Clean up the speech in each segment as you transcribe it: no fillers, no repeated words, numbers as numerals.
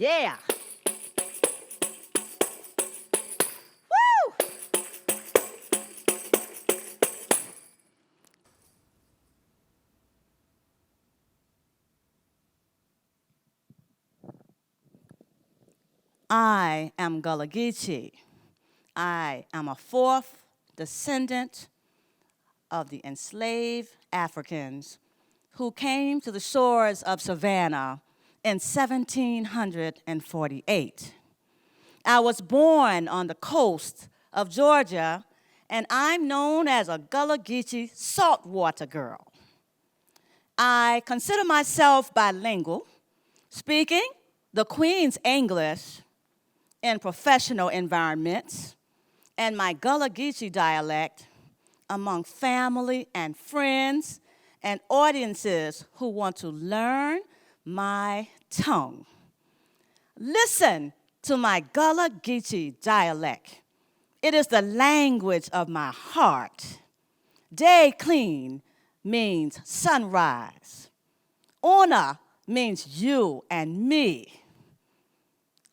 Yeah. Woo! I am Gullah Geechee. I am a fourth descendant of the enslaved Africans who came to the shores of Savannah in 1748. I was born on the coast of Georgia, and I'm known as a Gullah Geechee saltwater girl. I consider myself bilingual, speaking the Queen's English in professional environments, and my Gullah Geechee dialect among family and friends and audiences who want to learn my tongue. Listen to my Gullah Geechee dialect. It is the language of my heart. Day clean means sunrise. Ona means you and me.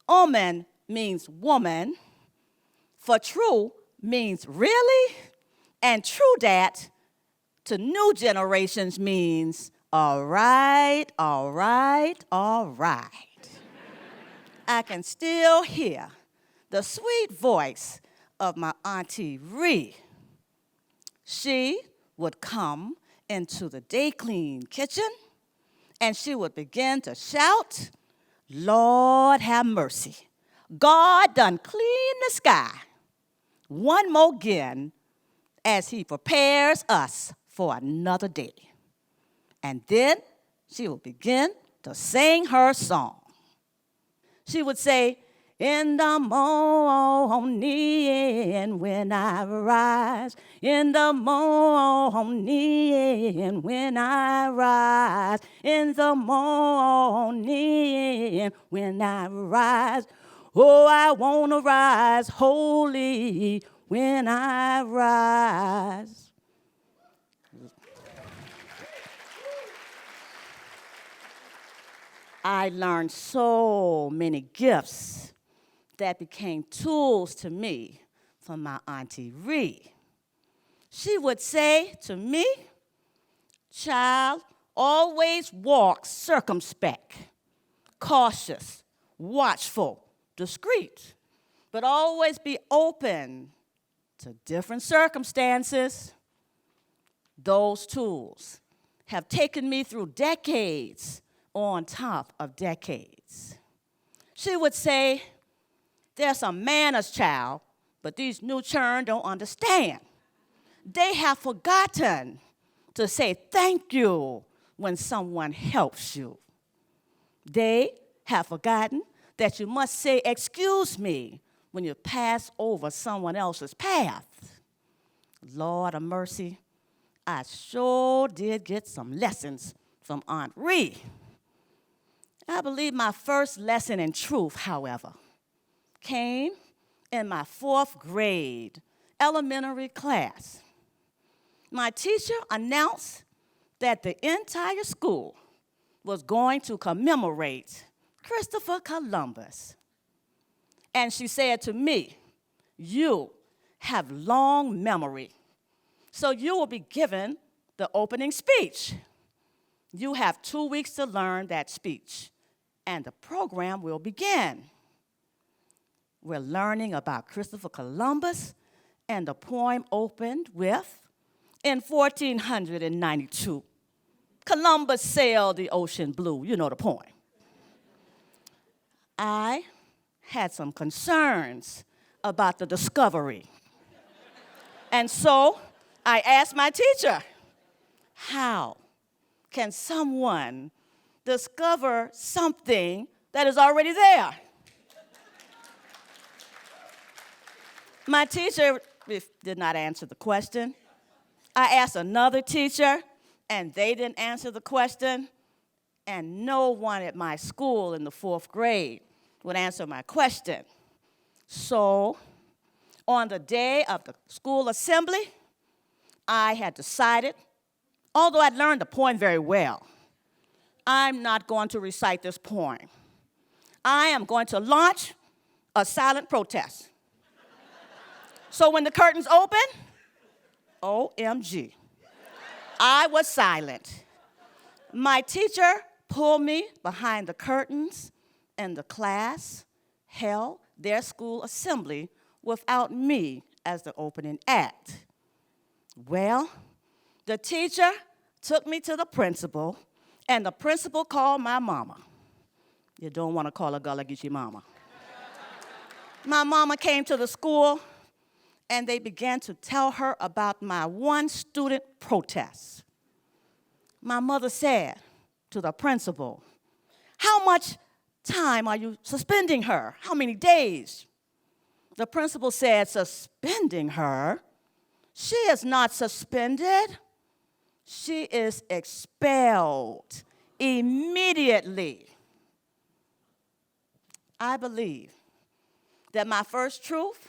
Omen means woman. For true means really. And true dat to new generations means all right, all right, all right. I can still hear the sweet voice of my auntie Ree. She would come into the day clean kitchen and she would begin to shout, Lord have mercy. God done clean the sky. One more again as he prepares us for another day. And then she will begin to sing her song. She would say, in the morning when I rise, in the morning when I rise, in the morning when I rise, oh, I want to rise holy when I rise. I learned so many gifts that became tools to me from my auntie Ree. She would say to me, child, always walk circumspect, cautious, watchful, discreet, but always be open to different circumstances. Those tools have taken me through decades on top of decades. She would say, there's some manners, child, but these new children don't understand. They have forgotten to say thank you when someone helps you. They have forgotten that you must say excuse me when you pass over someone else's path. Lord of mercy, I sure did get some lessons from Aunt Ree. I believe my first lesson in truth, however, came in my 4th grade elementary class. My teacher announced that the entire school was going to commemorate Christopher Columbus. And she said to me, you have long memory, so you will be given the opening speech. You have 2 weeks to learn that speech, and the program will begin. We're learning about Christopher Columbus, and the poem opened with, in 1492, Columbus sailed the ocean blue. You know the poem. I had some concerns about the discovery. And so I asked my teacher, how can someone discover something that is already there? My teacher did not answer the question. I asked another teacher, and they didn't answer the question. And no one at my school in the 4th grade would answer my question. So on the day of the school assembly, I had decided, although I'd learned the poem very well, I'm not going to recite this poem. I am going to launch a silent protest. So when the curtains open, OMG, I was silent. My teacher pulled me behind the curtains, and the class held their school assembly without me as the opening act. Well, the teacher took me to the principal, and the principal called my mama. You don't want to call a Gullah Geechee mama. My mama came to the school, and they began to tell her about my one student protest. My mother said to the principal, "How much time are you suspending her? How many days?" The principal said, "Suspending her? She is not suspended. She is expelled immediately." I believe that my first truth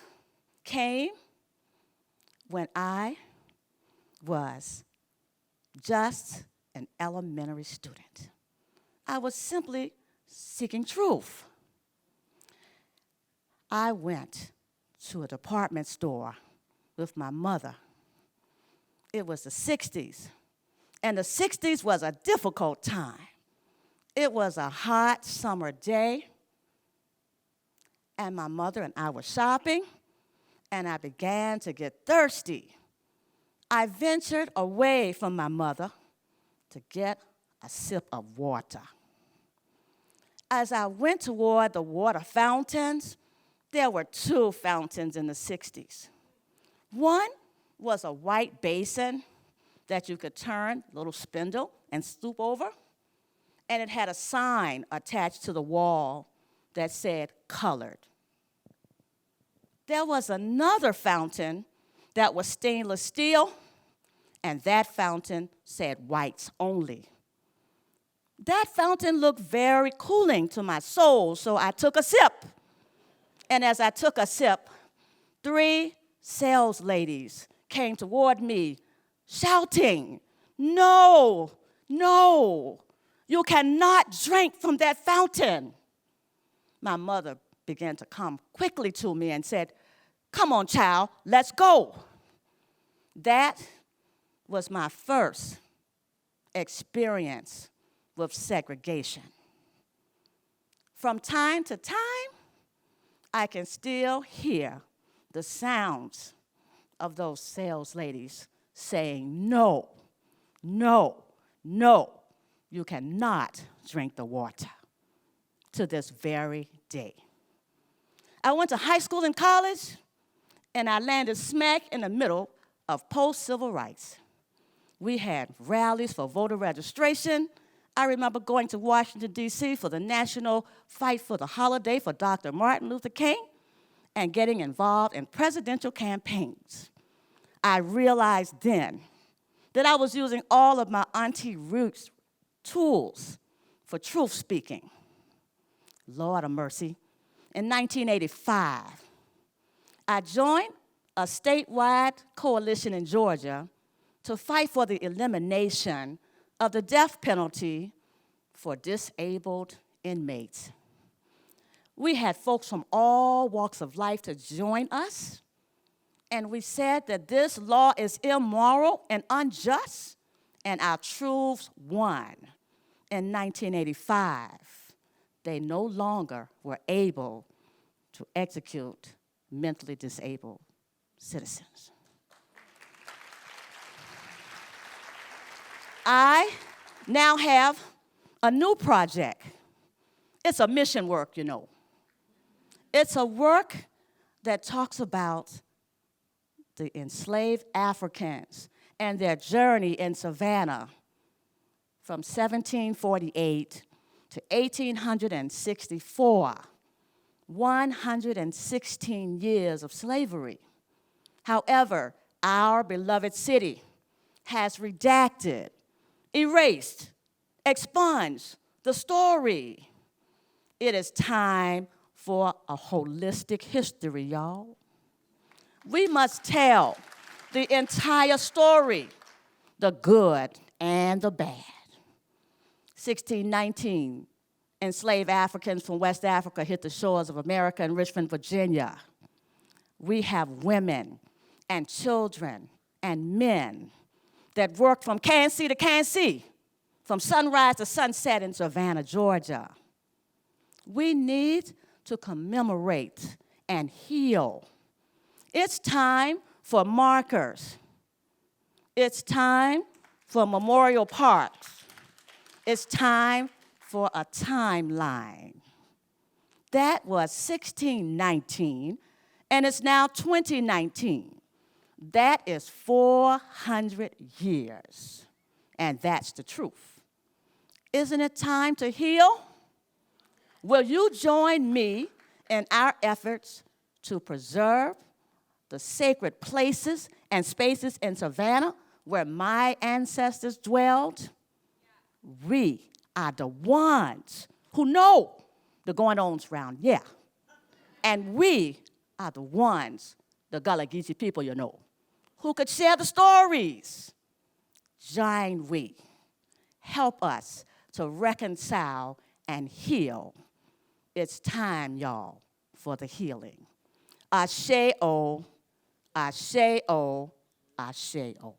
came when I was just an elementary student. I was simply seeking truth. I went to a department store with my mother. It was the 60s, and the 60s was a difficult time. It was a hot summer day, and my mother and I were shopping, and I began to get thirsty. I ventured away from my mother to get a sip of water. As I went toward the water fountains, there were two fountains in the 60s. One was a white basin that you could turn, a little spindle, and stoop over, and it had a sign attached to the wall that said colored. There was another fountain that was stainless steel, and that fountain said whites only. That fountain looked very cooling to my soul, so I took a sip. And as I took a sip, 3 sales ladies came toward me, shouting, "No, no, you cannot drink from that fountain." My mother began to come quickly to me and said, "Come on, child, let's go." That was my first experience with segregation. From time to time, I can still hear the sounds of those sales ladies saying, "No, no, no, you cannot drink the water," to this very day. I went to high school and college, and I landed smack in the middle of post-civil rights. We had rallies for voter registration. I remember going to Washington, D.C. for the national fight for the holiday for Dr. Martin Luther King and getting involved in presidential campaigns. I realized then that I was using all of my auntie Ruth's tools for truth speaking. Lord of mercy. In 1985, I joined a statewide coalition in Georgia to fight for the elimination of the death penalty for disabled inmates. We had folks from all walks of life to join us, and we said that this law is immoral and unjust, and our truths won. In 1985, they no longer were able to execute mentally disabled citizens. I now have a new project. It's a mission work, you know. It's a work that talks about the enslaved Africans and their journey in Savannah from 1748 to 1864, 116 years of slavery. However, our beloved city has redacted, erased, expunged the story. It is time for a holistic history, y'all. We must tell the entire story, the good and the bad. 1619 enslaved Africans from West Africa hit the shores of America in Richmond, Virginia. We have women and children and men that worked from Kansas to Kansas, from sunrise to sunset in Savannah, Georgia. We need to commemorate and heal. It's time for markers. It's time for memorial parks. It's time for a timeline. That was 1619, and it's now 2019. That is 400 years, and that's the truth. Isn't it time to heal? Will you join me in our efforts to preserve the sacred places and spaces in Savannah where my ancestors dwelled? We are the ones who know the going-ons round here. And we are the ones, the Gullah Geechee people, you know, who could share the stories. Join we. Help us to reconcile and heal. It's time, y'all, for the healing. Ashe-o, ashe-o, ashe-o.